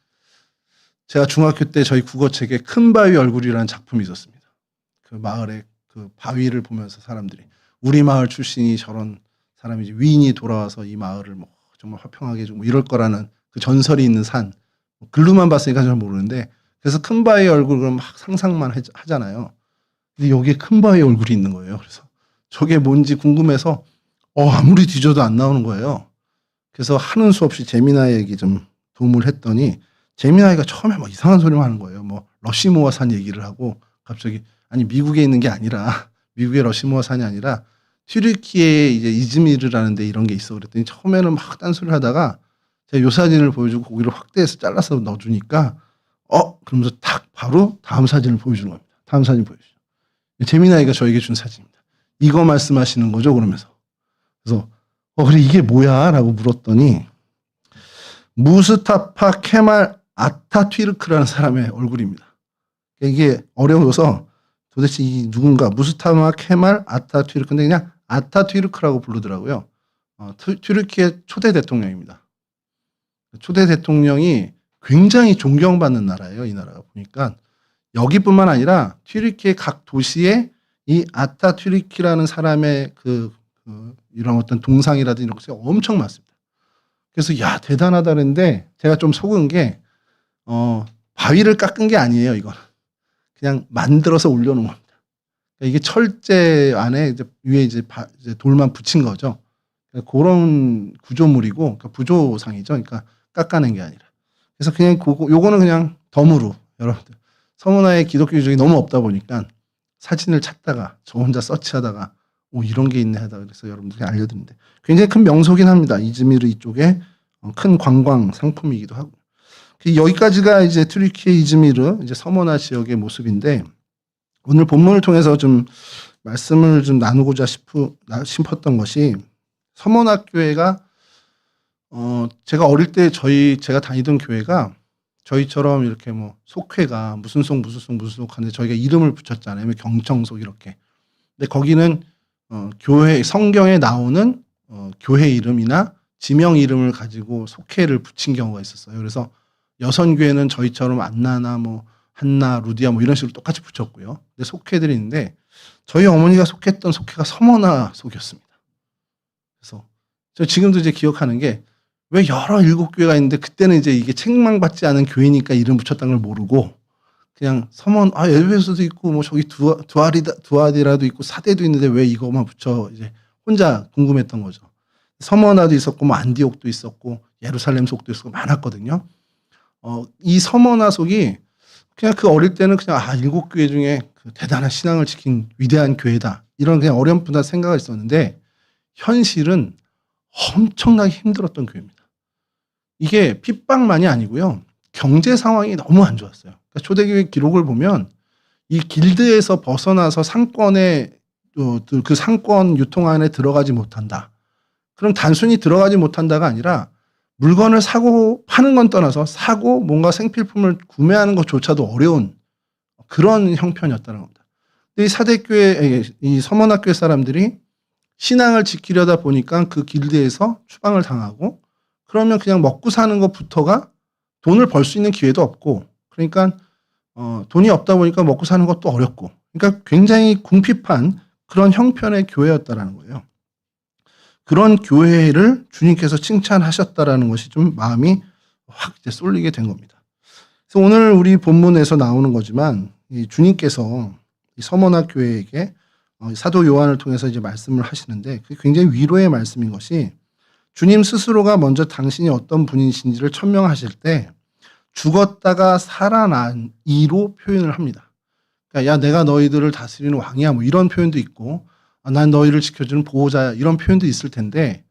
제가 중학교 때 저희 국어책에 큰 바위 얼굴이라는 작품이 있었습니다. 그 마을의 그 바위를 보면서 사람들이 우리 마을 출신이 저런 사람이지 위인이 돌아와서 이 마을을 뭐 정말 화평하게 해주고 이럴 거라는 그 전설이 있는 산. 글로만 봤으니까 잘 모르는데 그래서 큰 바위 얼굴을 막 상상만 하잖아요. 근데 여기에 큰 바위 얼굴이 있는 거예요. 그래서 저게 뭔지 궁금해서 아무리 뒤져도 안 나오는 거예요. 그래서 하는 수 없이 재미나이에게 좀 도움을 했더니 재미나이가 처음에 막 이상한 소리만 하는 거예요. 뭐 러시모어 산 얘기를 하고 갑자기 아니 미국에 있는 게 아니라 미국의 러시모어 산이 아니라 튀르키예에 이제 이즈미르라는 데 이런 게 있어 그랬더니 처음에는 막 딴소리를 하다가 제가 요 사진을 보여주고 고기를 확대해서 잘라서 넣어주니까 그러면서 딱 바로 다음 사진을 보여주는 겁니다. 다음 사진 보여주죠. 재미나이가 저에게 준 사진입니다. 이거 말씀하시는 거죠? 그러면서. 그래서 그래 이게 뭐야? 라고 물었더니 무스타파 케말 아타튀르크라는 사람의 얼굴입니다. 이게 어려워서 도대체 이 누군가 무스타파 케말 아타튀르크인데 그냥 아타튀르크라고 부르더라고요. 튀르키예 초대 대통령입니다. 초대 대통령이 굉장히 존경받는 나라예요. 이 나라가 보니까 여기뿐만 아니라 튀르키예 각 도시에 이 아타튀르키라는 사람의 이런 어떤 동상이라든지 이런 것이 엄청 많습니다. 그래서 야 대단하다 그랬는데 제가 좀 속은 게 바위를 깎은 게 아니에요. 이건 그냥 만들어서 올려놓은 겁니다. 그러니까 이게 철제 안에 이제 위에 이제 돌만 붙인 거죠. 그러니까 그런 구조물이고, 그러니까 부조상이죠. 그러니까 깎아낸 게 아니라. 그래서 그냥 요거는 그냥 덤으로 여러분들 서문화에 기독교 유적이 너무 없다 보니까 사진을 찾다가 저 혼자 서치하다가 오 이런 게 있네 하다 그래서 여러분들께 알려드리는데 굉장히 큰 명소긴 합니다. 이즈미르 이쪽에 큰 관광 상품이기도 하고. 여기까지가 이제 튀르키예 이즈미르 이제 서머나 지역의 모습인데 오늘 본문을 통해서 좀 말씀을 좀 나누고자 싶었던 것이 서머나 교회가 제가 어릴 때 제가 다니던 교회가 저희처럼 이렇게 뭐 속회가 무슨 속 하는데 저희가 이름을 붙였잖아요. 경청속 이렇게. 근데 거기는 교회 성경에 나오는 교회 이름이나 지명 이름을 가지고 속회를 붙인 경우가 있었어요. 그래서 여선교회는 저희처럼 안나나 뭐 한나, 루디아 뭐 이런 식으로 똑같이 붙였고요. 근데 속회들이 있는데 저희 어머니가 속했던 속회가 서머나 속이었습니다. 그래서 저 지금도 이제 기억하는 게 왜 여러 일곱 교회가 있는데 그때는 이제 이게 책망받지 않은 교회니까 이름 붙였다는 걸 모르고 그냥 에베소도 있고 뭐 저기 두아디라도 있고 사대도 있는데 왜 이거만 붙여 이제 혼자 궁금했던 거죠. 서머나도 있었고 뭐 안디옥도 있었고 예루살렘 속도 있었고 많았거든요. 이 서머나 속이 그냥 그 어릴 때는 그냥 일곱 교회 중에 그 대단한 신앙을 지킨 위대한 교회다 이런 그냥 어렴풋한 생각을 했었는데 현실은 엄청나게 힘들었던 교회입니다. 이게 핍박만이 아니고요. 경제 상황이 너무 안 좋았어요. 그러니까 초대교회 기록을 보면 이 길드에서 벗어나서 상권에 그 상권 유통 안에 들어가지 못한다. 그럼 단순히 들어가지 못한다가 아니라 물건을 사고 파는 건 떠나서 사고 뭔가 생필품을 구매하는 것조차도 어려운 그런 형편이었다는 겁니다. 근데 이 사대교회, 이 서머나교회 사람들이 신앙을 지키려다 보니까 그 길드에서 추방을 당하고 그러면 그냥 먹고 사는 것부터가 돈을 벌 수 있는 기회도 없고 그러니까 돈이 없다 보니까 먹고 사는 것도 어렵고 그러니까 굉장히 궁핍한 그런 형편의 교회였다라는 거예요. 그런 교회를 주님께서 칭찬하셨다라는 것이 좀 마음이 확 이제 쏠리게 된 겁니다. 그래서 오늘 우리 본문에서 나오는 거지만 이 주님께서 이 서머나 교회에게 사도 요한을 통해서 이제 말씀을 하시는데 그게 굉장히 위로의 말씀인 것이 주님 스스로가 먼저 당신이 어떤 분이신지를 천명하실 때 죽었다가 살아난 이로 표현을 합니다. 그러니까 야 내가 너희들을 다스리는 왕이야 뭐 이런 표현도 있고 난 너희를 지켜주는 보호자야 이런 표현도 있을 텐데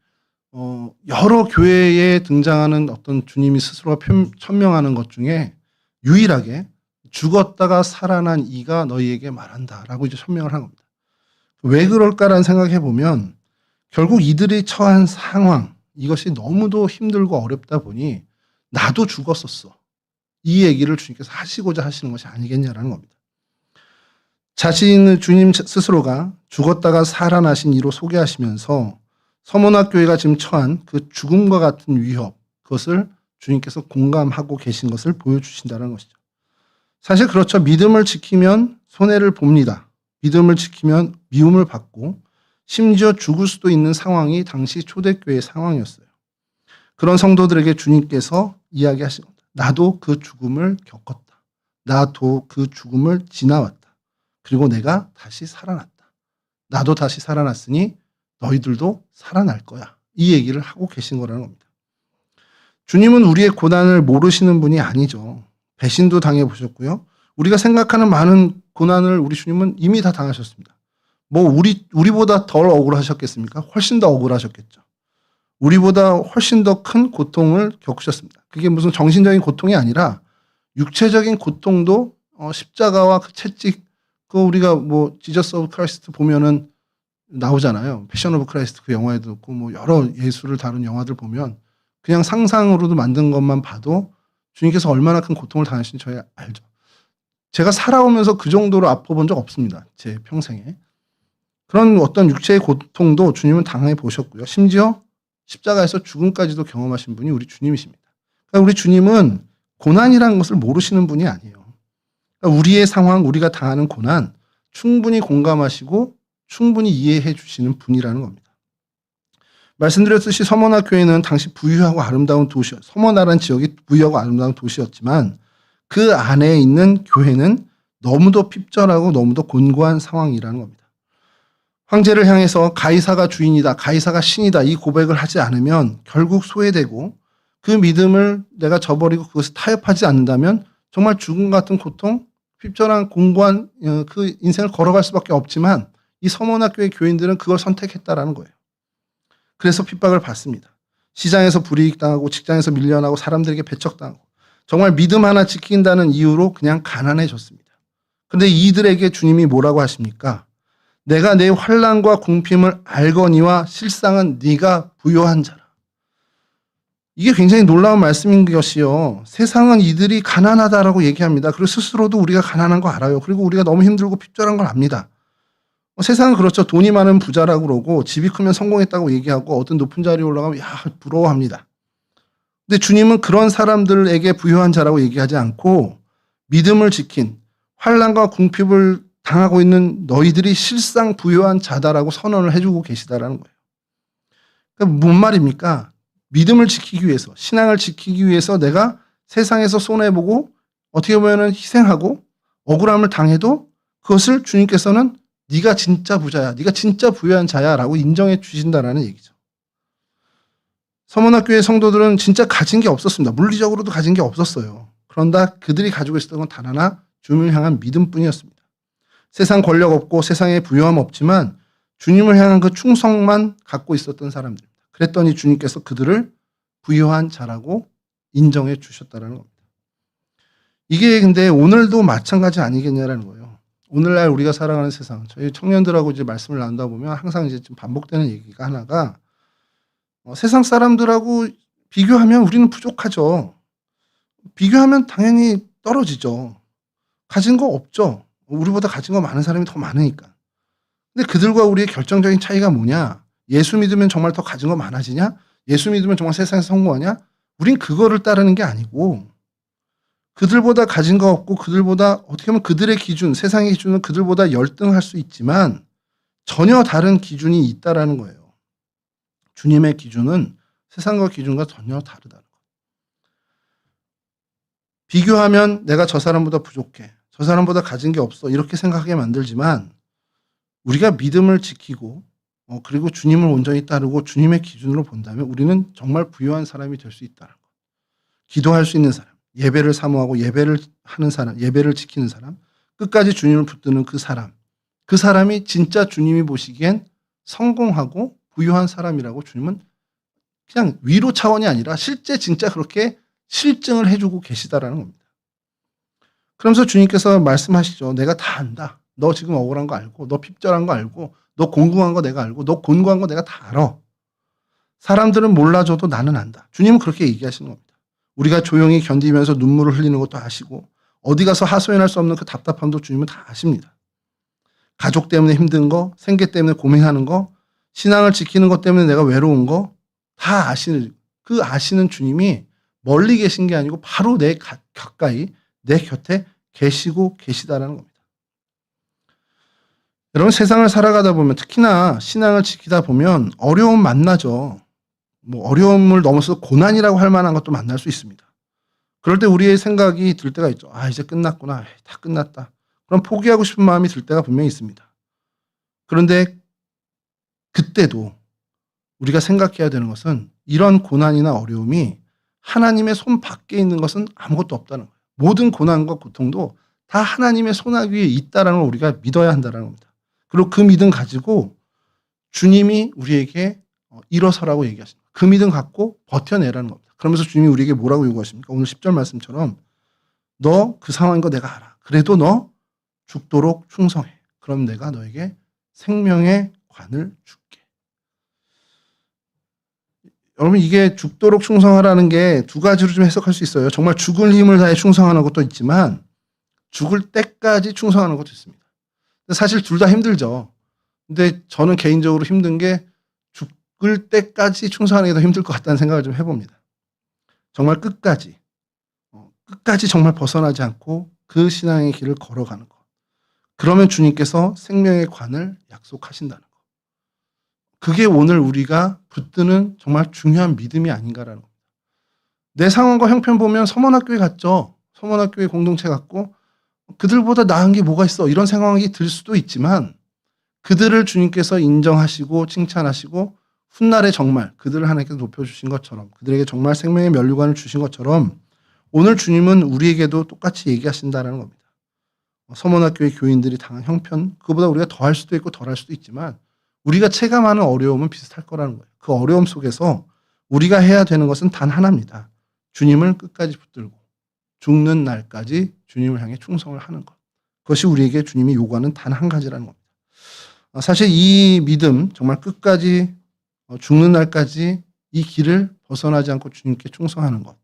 여러 교회에 등장하는 어떤 주님이 스스로가 천명하는 것 중에 유일하게 죽었다가 살아난 이가 너희에게 말한다라고 이제 천명을 한 겁니다. 왜 그럴까라는 생각해 보면 결국 이들이 처한 상황 이것이 너무도 힘들고 어렵다 보니 나도 죽었었어. 이 얘기를 주님께서 하시고자 하시는 것이 아니겠냐라는 겁니다. 자신을 주님 스스로가 죽었다가 살아나신 이로 소개하시면서 서머나 교회가 지금 처한 그 죽음과 같은 위협 그것을 주님께서 공감하고 계신 것을 보여주신다는 것이죠. 사실 그렇죠. 믿음을 지키면 손해를 봅니다. 믿음을 지키면 미움을 받고 심지어 죽을 수도 있는 상황이 당시 초대교회의 상황이었어요. 그런 성도들에게 주님께서 이야기하신 겁니다. 나도 그 죽음을 겪었다. 나도 그 죽음을 지나왔다. 그리고 내가 다시 살아났다. 나도 다시 살아났으니 너희들도 살아날 거야. 이 얘기를 하고 계신 거라는 겁니다. 주님은 우리의 고난을 모르시는 분이 아니죠. 배신도 당해보셨고요. 우리가 생각하는 많은 고난을 우리 주님은 이미 다 당하셨습니다. 뭐 우리보다 덜 억울하셨겠습니까? 훨씬 더 억울하셨겠죠. 우리보다 훨씬 더 큰 고통을 겪으셨습니다. 그게 무슨 정신적인 고통이 아니라 육체적인 고통도 십자가와 그 채찍 그 우리가 뭐 지저스 오브 크라이스트 보면은 나오잖아요. 패션 오브 크라이스트 그 영화에도 있고 뭐 여러 예수를 다룬 영화들 보면 그냥 상상으로도 만든 것만 봐도 주님께서 얼마나 큰 고통을 당하시는지 저희 알죠. 제가 살아오면서 그 정도로 아파본 적 없습니다. 제 평생에. 그런 어떤 육체의 고통도 주님은 당해 보셨고요. 심지어 십자가에서 죽음까지도 경험하신 분이 우리 주님이십니다. 그러니까 우리 주님은 고난이라는 것을 모르시는 분이 아니에요. 그러니까 우리의 상황, 우리가 당하는 고난 충분히 공감하시고 충분히 이해해 주시는 분이라는 겁니다. 말씀드렸듯이 서머나 교회는 당시 부유하고 아름다운 서머나라는 지역이 부유하고 아름다운 도시였지만 그 안에 있는 교회는 너무도 핍절하고 너무도 곤고한 상황이라는 겁니다. 황제를 향해서 가이사가 주인이다, 가이사가 신이다 이 고백을 하지 않으면 결국 소외되고 그 믿음을 내가 저버리고 그것을 타협하지 않는다면 정말 죽음 같은 고통, 핍절한 공고한 그 인생을 걸어갈 수밖에 없지만 이 서문학교의 교인들은 그걸 선택했다라는 거예요. 그래서 핍박을 받습니다. 시장에서 불이익당하고 직장에서 밀려나고 사람들에게 배척당하고 정말 믿음 하나 지킨다는 이유로 그냥 가난해졌습니다. 그런데 이들에게 주님이 뭐라고 하십니까? 내가 내 환난과 궁핍을 알거니와 실상은 네가 부요한 자라. 이게 굉장히 놀라운 말씀인 것이요. 세상은 이들이 가난하다라고 얘기합니다. 그리고 스스로도 우리가 가난한 거 알아요. 그리고 우리가 너무 힘들고 핍절한 걸 압니다. 세상은 그렇죠. 돈이 많은 부자라고 그러고 집이 크면 성공했다고 얘기하고 어떤 높은 자리에 올라가면 야 부러워합니다. 근데 주님은 그런 사람들에게 부요한 자라고 얘기하지 않고 믿음을 지킨 환난과 궁핍을 당하고 있는 너희들이 실상 부요한 자다라고 선언을 해주고 계시다라는 거예요. 그러니까 뭔 말입니까? 믿음을 지키기 위해서, 신앙을 지키기 위해서 내가 세상에서 손해보고 어떻게 보면 희생하고 억울함을 당해도 그것을 주님께서는 네가 진짜 부자야, 네가 진짜 부유한 자야 라고 인정해 주신다라는 얘기죠. 서문학교의 성도들은 진짜 가진 게 없었습니다. 물리적으로도 가진 게 없었어요. 그런다 그들이 가지고 있었던 건 단 하나, 주님을 향한 믿음뿐이었습니다. 세상 권력 없고 세상에 부유함 없지만 주님을 향한 그 충성만 갖고 있었던 사람들입니다. 그랬더니 주님께서 그들을 부유한 자라고 인정해 주셨다는 겁니다. 이게 근데 오늘도 마찬가지 아니겠냐라는 거예요. 오늘날 우리가 살아가는 세상, 저희 청년들하고 이제 말씀을 나누다 보면 항상 이제 좀 반복되는 얘기가 하나가 세상 사람들하고 비교하면 우리는 부족하죠. 비교하면 당연히 떨어지죠. 가진 거 없죠. 우리보다 가진 거 많은 사람이 더 많으니까. 근데 그들과 우리의 결정적인 차이가 뭐냐? 예수 믿으면 정말 더 가진 거 많아지냐? 예수 믿으면 정말 세상에서 성공하냐? 우린 그거를 따르는 게 아니고 그들보다 가진 거 없고 그들보다 어떻게 보면 그들의 기준, 세상의 기준은 그들보다 열등할 수 있지만 전혀 다른 기준이 있다라는 거예요. 주님의 기준은 세상과 기준과 전혀 다르다는 거예요. 비교하면 내가 저 사람보다 부족해. 저 사람보다 가진 게 없어. 이렇게 생각하게 만들지만 우리가 믿음을 지키고 그리고 주님을 온전히 따르고 주님의 기준으로 본다면 우리는 정말 부유한 사람이 될 수 있다는 것. 기도할 수 있는 사람, 예배를 사모하고 예배를 하는 사람, 예배를 지키는 사람, 끝까지 주님을 붙드는 그 사람이 진짜 주님이 보시기엔 성공하고 부유한 사람이라고 주님은 그냥 위로 차원이 아니라 실제 진짜 그렇게 실증을 해주고 계시다라는 겁니다. 그러면서 주님께서 말씀하시죠. 내가 다 안다. 너 지금 억울한 거 알고, 너 핍절한 거 알고, 너 공공한 거 내가 알고, 너 곤고한 거 내가 다 알아. 사람들은 몰라줘도 나는 안다. 주님은 그렇게 얘기하시는 겁니다. 우리가 조용히 견디면서 눈물을 흘리는 것도 아시고 어디 가서 하소연할 수 없는 그 답답함도 주님은 다 아십니다. 가족 때문에 힘든 거, 생계 때문에 고민하는 거, 신앙을 지키는 것 때문에 내가 외로운 거 다 아시는 그 아시는 주님이 멀리 계신 게 아니고 바로 내 가까이 내 곁에 계시고 계시다라는 겁니다. 여러분 세상을 살아가다 보면 특히나 신앙을 지키다 보면 어려움 만나죠. 뭐 어려움을 넘어서 고난이라고 할 만한 것도 만날 수 있습니다. 그럴 때 우리의 생각이 들 때가 있죠. 아 이제 끝났구나. 다 끝났다. 그럼 포기하고 싶은 마음이 들 때가 분명히 있습니다. 그런데 그때도 우리가 생각해야 되는 것은 이런 고난이나 어려움이 하나님의 손 밖에 있는 것은 아무것도 없다는 거예요. 모든 고난과 고통도 다 하나님의 손아귀 위에 있다는 걸 우리가 믿어야 한다는 겁니다. 그리고 그 믿음 가지고 주님이 우리에게 일어서라고 얘기하십니다. 그 믿음 갖고 버텨내라는 겁니다. 그러면서 주님이 우리에게 뭐라고 요구하십니까? 오늘 10절 말씀처럼 너 그 상황인 거 내가 알아. 그래도 너 죽도록 충성해. 그럼 내가 너에게 생명의 관을 줄게. 여러분 이게 죽도록 충성하라는 게 두 가지로 좀 해석할 수 있어요. 정말 죽을 힘을 다해 충성하는 것도 있지만 죽을 때까지 충성하는 것도 있습니다. 사실 둘 다 힘들죠. 근데 저는 개인적으로 힘든 게 죽을 때까지 충성하는 게 더 힘들 것 같다는 생각을 좀 해봅니다. 정말 끝까지 정말 벗어나지 않고 그 신앙의 길을 걸어가는 것. 그러면 주님께서 생명의 관을 약속하신다는 것. 그게 오늘 우리가 붙드는 정말 중요한 믿음이 아닌가라는 겁니다. 내 상황과 형편 보면 서문학교에 갔죠. 서문학교에 공동체 갔고 그들보다 나은 게 뭐가 있어? 이런 생각이 들 수도 있지만 그들을 주님께서 인정하시고 칭찬하시고 훗날에 정말 그들을 하나님께서 높여주신 것처럼 그들에게 정말 생명의 면류관을 주신 것처럼 오늘 주님은 우리에게도 똑같이 얘기하신다는 겁니다. 서문학교의 교인들이 당한 형편, 그거보다 우리가 더 할 수도 있고 덜 할 수도 있지만 우리가 체감하는 어려움은 비슷할 거라는 거예요. 그 어려움 속에서 우리가 해야 되는 것은 단 하나입니다. 주님을 끝까지 붙들고 죽는 날까지 주님을 향해 충성을 하는 것. 그것이 우리에게 주님이 요구하는 단 한 가지라는 겁니다. 사실 이 믿음, 정말 끝까지 죽는 날까지 이 길을 벗어나지 않고 주님께 충성하는 것.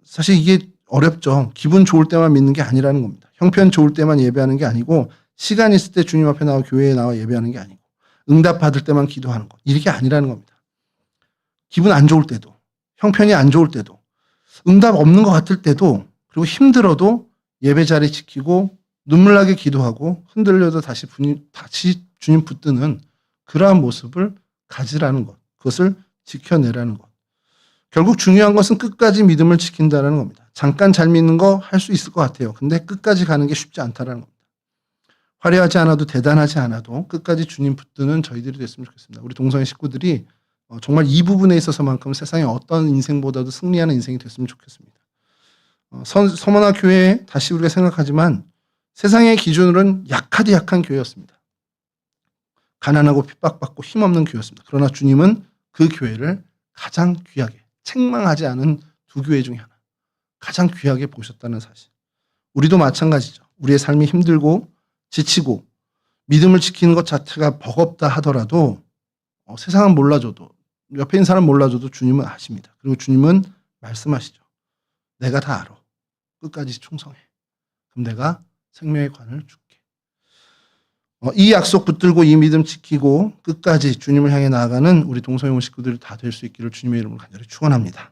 사실 이게 어렵죠. 기분 좋을 때만 믿는 게 아니라는 겁니다. 형편 좋을 때만 예배하는 게 아니고 시간 있을 때 주님 앞에 나와 교회에 나와 예배하는 게 아니고 응답 받을 때만 기도하는 것. 이게 아니라는 겁니다. 기분 안 좋을 때도 형편이 안 좋을 때도 응답 없는 것 같을 때도 그리고 힘들어도 예배 자리 지키고 눈물 나게 기도하고 흔들려도 다시 주님 붙드는 그러한 모습을 가지라는 것. 그것을 지켜내라는 것. 결국 중요한 것은 끝까지 믿음을 지킨다는 겁니다. 잠깐 잘 믿는 거 할 수 있을 것 같아요. 근데 끝까지 가는 게 쉽지 않다는 겁니다. 화려하지 않아도 대단하지 않아도 끝까지 주님 붙드는 저희들이 됐으면 좋겠습니다. 우리 동성애 식구들이 정말 이 부분에 있어서만큼 세상에 어떤 인생보다도 승리하는 인생이 됐으면 좋겠습니다. 서머나 교회 다시 우리가 생각하지만 세상의 기준으로는 약하디 약한 교회였습니다. 가난하고 핍박받고 힘없는 교회였습니다. 그러나 주님은 그 교회를 가장 귀하게 책망하지 않은 두 교회 중에 하나 가장 귀하게 보셨다는 사실. 우리도 마찬가지죠. 우리의 삶이 힘들고 지치고 믿음을 지키는 것 자체가 버겁다 하더라도 세상은 몰라줘도 옆에 있는 사람 몰라줘도 주님은 아십니다. 그리고 주님은 말씀하시죠. 내가 다 알아. 끝까지 충성해. 그럼 내가 생명의 관을 줄게. 이 약속 붙들고 이 믿음 지키고 끝까지 주님을 향해 나아가는 우리 동성애 식구들이 다 될 수 있기를 주님의 이름으로 간절히 축원합니다.